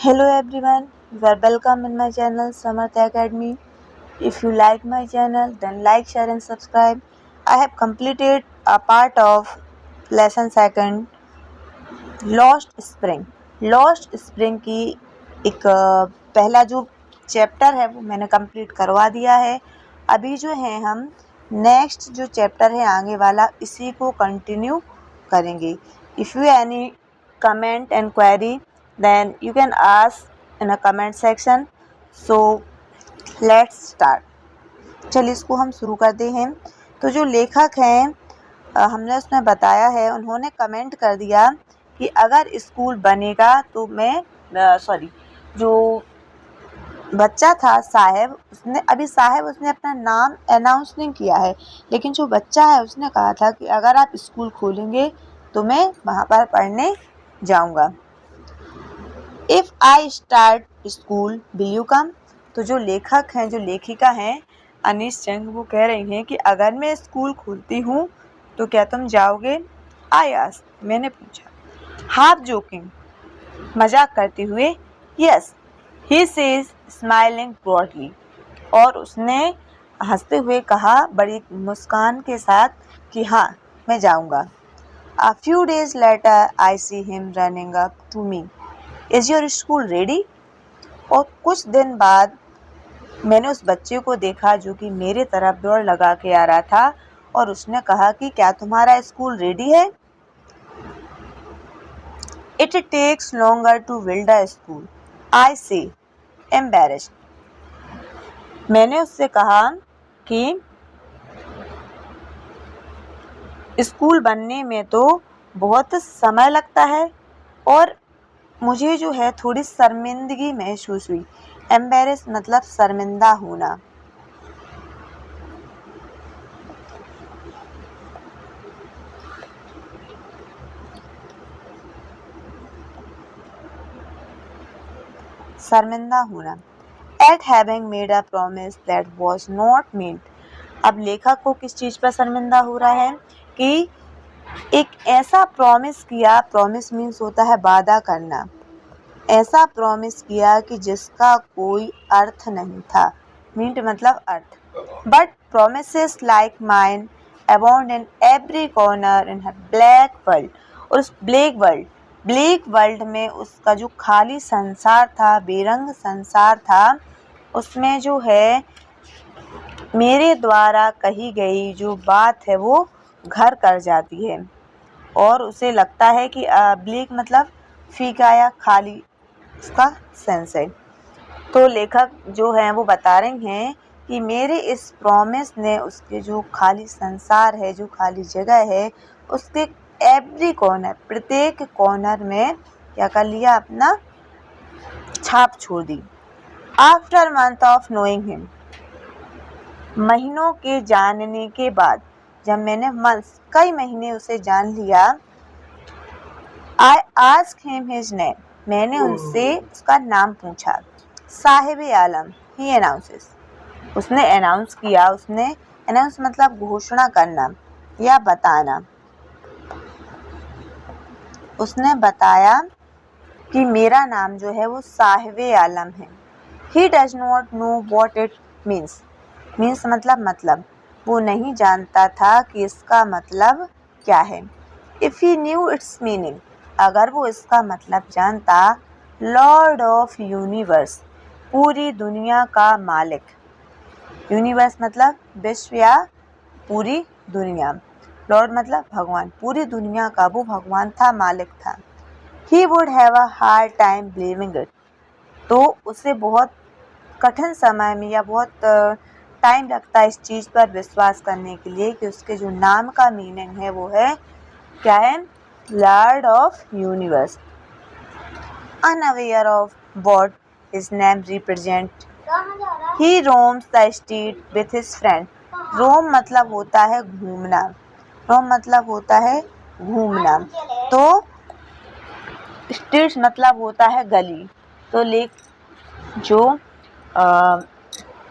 Hello everyone, you are welcome in my channel Samarth Academy. If you like my channel, then like, share and subscribe. I have completed a part of lesson second, Lost Spring. Lost Spring की एक पहला जो chapter है वो मैंने complete करवा दिया है। अभी जो है हम नेक्स्ट जो चैप्टर है आगे वाला इसी को कंटिन्यू करेंगे। If you any comment and query then you can ask in a comment section. So let's start. चलिए इसको हम शुरू करते हैं। तो जो लेखक हैं हमने उसमें बताया है, उन्होंने कमेंट कर दिया कि अगर स्कूल बनेगा तो मैं जो बच्चा था साहेब, उसने अपना नाम अनाउंस नहीं किया है, लेकिन जो बच्चा है उसने कहा था कि अगर आप स्कूल खोलेंगे तो मैं वहाँ पर पढ़ने जाऊँगा। If I start school will you come. तो जो लेखक हैं, जो लेखिका हैं अनीश चंग, वो कह रही हैं कि अगर मैं स्कूल खोलती हूँ तो क्या तुम जाओगे? आई आस्क्ड, मैंने पूछा। हाफ जोकिंग, मजाक करते हुए। Yes, he says smiling broadly, और उसने हंसते हुए कहा बड़ी मुस्कान के साथ कि हाँ मैं जाऊँगा। A few days later I see him running up to me. Is your school ready? और कुछ दिन बाद मैंने उस बच्चे को देखा जो कि मेरे तरफ दौड़ लगा के आ रहा था, और उसने कहा कि क्या तुम्हारा स्कूल रेडी है? It takes longer to build a school, I say, embarrassed. मैंने उससे कहा कि स्कूल बनने में तो बहुत समय लगता है, और मुझे जो है थोड़ी शर्मिंदगी महसूस हुई। एम्बेरस मतलब शर्मिंदा होना। शर्मिंदा होना। Eight having made a promise that was not meant. अब लेखक को किस चीज़ पर शर्मिंदा हो रहा है कि एक ऐसा प्रॉमिस किया, प्रॉमिस मीन्स होता है वादा करना, ऐसा प्रॉमिस किया कि जिसका कोई अर्थ नहीं था। मीन्ट मतलब अर्थ। But promises like mine abound in every corner in her black world. और उस ब्लैक वर्ल्ड में उसका जो खाली संसार था, बेरंग संसार था, उसमें जो है मेरे द्वारा कही गई जो बात है वो घर कर जाती है, और उसे लगता है कि ब्लैक मतलब फीका या खाली, उसका सेंस है। तो लेखक जो हैं वो बता रही हैं कि मेरे इस प्रॉमिस ने उसके जो खाली संसार है, जो खाली जगह है, उसके एवरी कॉर्नर, प्रत्येक कॉर्नर में क्या कर लिया, अपना छाप छोड़ दी। After month of knowing him, महीनों के जानने के बाद, जब मैंने मंथ्स कई महीने उसे जान लिया, I ask him his name, मैंने उनसे उसका नाम पूछा। साहिब आलम, ही अनाउंसेस, उसने अनाउंस किया, उसने अनाउंस मतलब घोषणा करना या बताना। उसने बताया कि मेरा नाम जो है वो साहिब आलम है। He does not know what it means, means मतलब वो नहीं जानता था कि इसका मतलब क्या है। If he new it's meaning, अगर वो इसका मतलब जानता, लॉर्ड ऑफ यूनिवर्स, पूरी दुनिया का मालिक, यूनिवर्स मतलब विश्व या पूरी दुनिया, लॉर्ड मतलब भगवान, पूरी दुनिया का वो भगवान था, मालिक था। He would have a hard time believing it, तो उसे बहुत कठिन समय में या बहुत टाइम लगता है इस चीज़ पर विश्वास करने के लिए कि उसके जो नाम का मीनिंग है वो है क्या है, lord of universe. Unaware of what his name represent, he roams the street with his friend. Roam मतलब होता है घूमना, रोम मतलब होता है घूमना, तो स्ट्रीट मतलब होता है गली। तो जो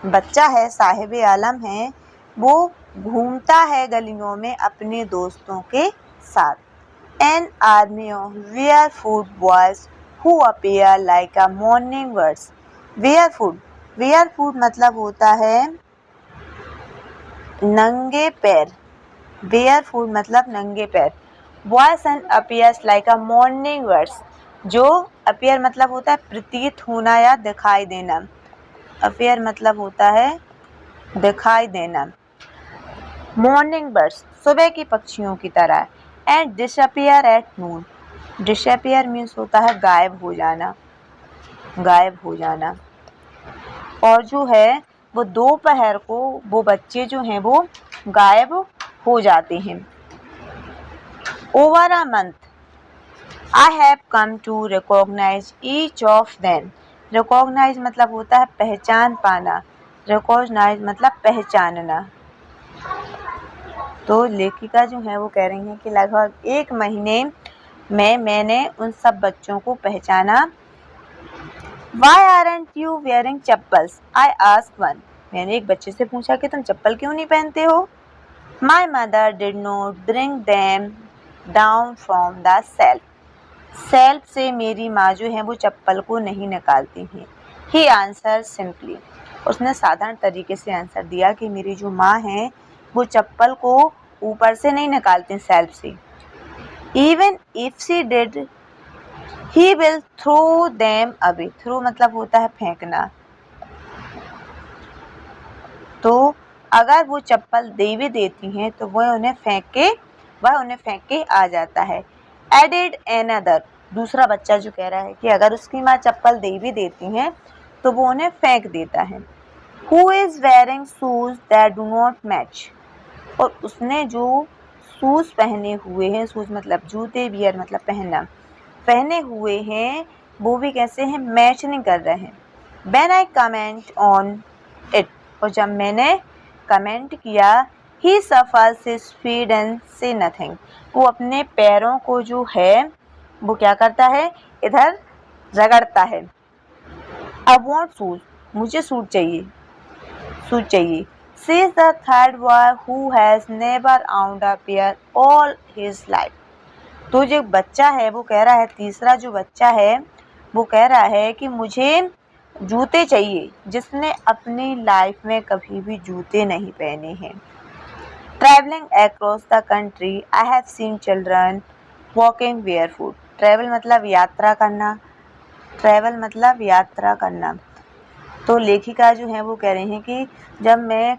बच्चा है, साहिब आलम है, वो घूमता है गलियों में अपने दोस्तों के साथ। An army of where food boys who appear like a morning birds. Barefoot मतलब होता है नंगे पैर. Barefoot मतलब नंगे पैर. Boys and appears like a morning birds. जो appear मतलब होता है प्रतीत होना या दिखाई देना. appear मतलब होता है दिखाई देना. मॉर्निंग बर्ड्स सुबह की पक्षियों की तरह. And disappear at noon. Disappear means होता है गायब हो जाना. गायब हो जाना. और जो है वो दोपहर को वो बच्चे जो हैं वो गायब हो जाते हैं. Over a month I have come to recognize each of them. Recognize मतलब होता है पहचान पाना. Recognize मतलब पहचानना. तो लेखिका जो है वो कह रही हैं कि लगभग 1 महीने में मैंने उन सब बच्चों को पहचाना. Why aren't you wearing chappals? I asked one. मैंने एक बच्चे से पूछा कि तुम चप्पल क्यों नहीं पहनते हो. My mother did not bring them down from the shelf. Self से मेरी माँ जो है वो चप्पल को नहीं निकालती हैं. He answered simply. उसने साधारण तरीके से आंसर दिया कि मेरी जो माँ है वो चप्पल को ऊपर से नहीं निकालती सेल्फ से. Even if she did, he will throw them away. Throw मतलब होता है फेंकना. तो अगर वो चप्पल दे भी देती हैं तो वह उन्हें फेंक के आ जाता है. Added another. दूसरा बच्चा जो कह रहा है कि अगर उसकी माँ चप्पल दे भी देती हैं तो वो उन्हें फेंक देता है. Who is wearing shoes that do not match? और उसने जो शूज पहने हुए हैं, शूज मतलब जूते, वियर मतलब पहनना, पहने हुए हैं वो भी कैसे हैं, मैच नहीं कर रहे हैं. When I comment on it, और जब मैंने कमेंट किया, he shuffles his feet and say nothing. वो अपने पैरों को जो है वो क्या करता है, इधर रगड़ता है. I want shoes. मुझे सूट चाहिए. She is the third boy who has never owned a pair all his life. तो जो बच्चा है वो कह रहा है, तीसरा जो बच्चा है वो कह रहा है कि मुझे जूते चाहिए, जिसने अपनी लाइफ में कभी भी जूते नहीं पहने हैं. Traveling across the country, I have seen children walking barefoot. Travel मतलब यात्रा करना. ट्रैवल मतलब यात्रा करना. तो लेखिका जो है वो कह रही हैं कि जब मैं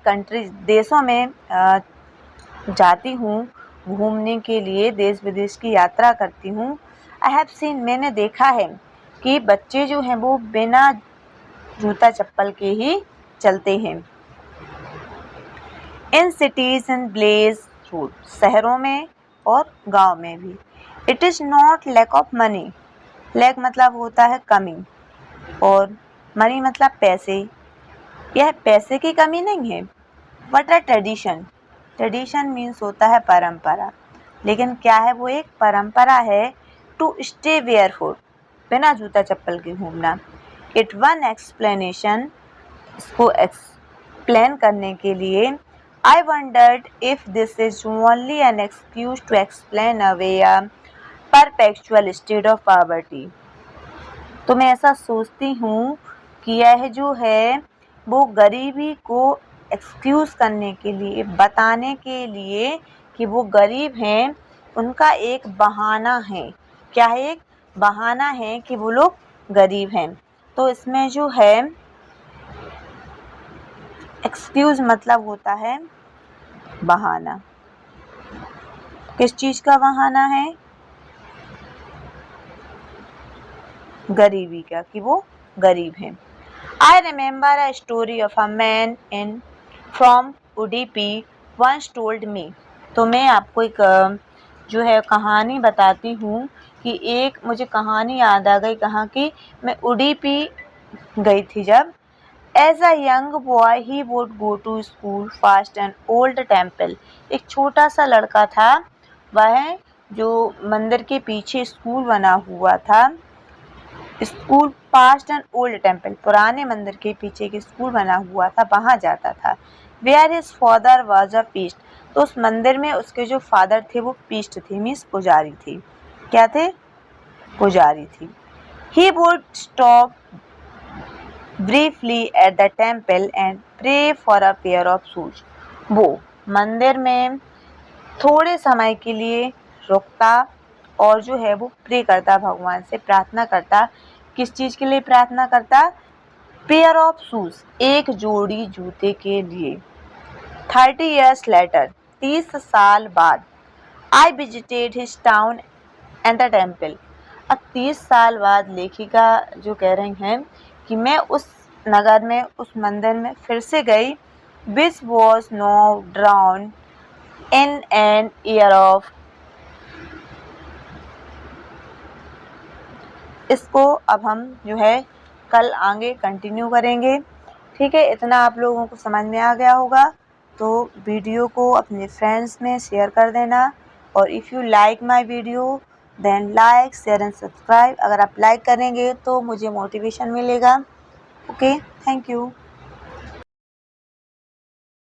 देशों में जाती हूँ घूमने के लिए, देश विदेश की यात्रा करती हूँ. आई हैव सीन, मैंने देखा है कि बच्चे जो हैं वो बिना जूता चप्पल के ही चलते हैं. In cities in blaze road, शहरों में और गांव में भी. It is not lack of money. Lack मतलब होता है कमी और मनी मतलब पैसे. यह पैसे की कमी नहीं है. But a tradition. Tradition means होता है परंपरा. लेकिन क्या है, वो एक परंपरा है. टू स्टे बेयरफुट, बिना जूता चप्पल के घूमना. इट वन एक्सप्लेनेशन, इसको एक्सप्लेन करने के लिए. I wondered if this is only an excuse to explain away a perpetual state of poverty. तो मैं ऐसा सोचती हूँ कि यह जो है वो गरीबी को एक्सक्यूज़ करने के लिए, बताने के लिए कि वो गरीब हैं, उनका एक बहाना है. क्या है, एक बहाना है कि वो लोग गरीब हैं. तो इसमें जो है एक्सक्यूज़ मतलब होता है बहाना. किस चीज़ का बहाना है, गरीबी का, कि वो गरीब हैं. I remember a story of a man from Udupi once told me. तो मैं आपको एक जो है कहानी बताती हूँ कि एक मुझे कहानी याद आ गई. कहाँ की, मैं उडुपी गई थी जब. As a young boy he would go to school past an old temple. एक छोटा सा लड़का था, वह जो मंदिर के पीछे स्कूल बना हुआ था, school past and old temple, पुराने मंदिर के पीछे एक स्कूल बना हुआ था, वहाँ जाता था. Where his father was a priest. तो उस मंदिर में उसके जो फादर थे वो प्रीस्ट थे, मीन्स पुजारी थी. क्या थे, पुजारी थी. He would stop briefly at the temple and pray for a pair of shoes. वो मंदिर में थोड़े समय के लिए रुकता और जो है वो प्रे करता, भगवान से प्रार्थना करता। किस चीज़ के लिए प्रार्थना करता? पेयर ऑफ शूज, एक जोड़ी जूते के लिए। 30 years later, 30 साल बाद, I visited his town and the temple. अब 30 साल बाद लेखिका जो कह रही हैं कि मैं उस नगर में, उस मंदिर में फिर से गई, which was now drowned in an year of। इसको अब हम जो है कल आगे कंटिन्यू करेंगे। ठीक है, इतना आप लोगों को समझ में आ गया होगा, तो वीडियो को अपने फ्रेंड्स में शेयर कर देना। और if you like my video then like share and subscribe. अगर आप लाइक करेंगे तो मुझे मोटिवेशन मिलेगा। Okay, thank you.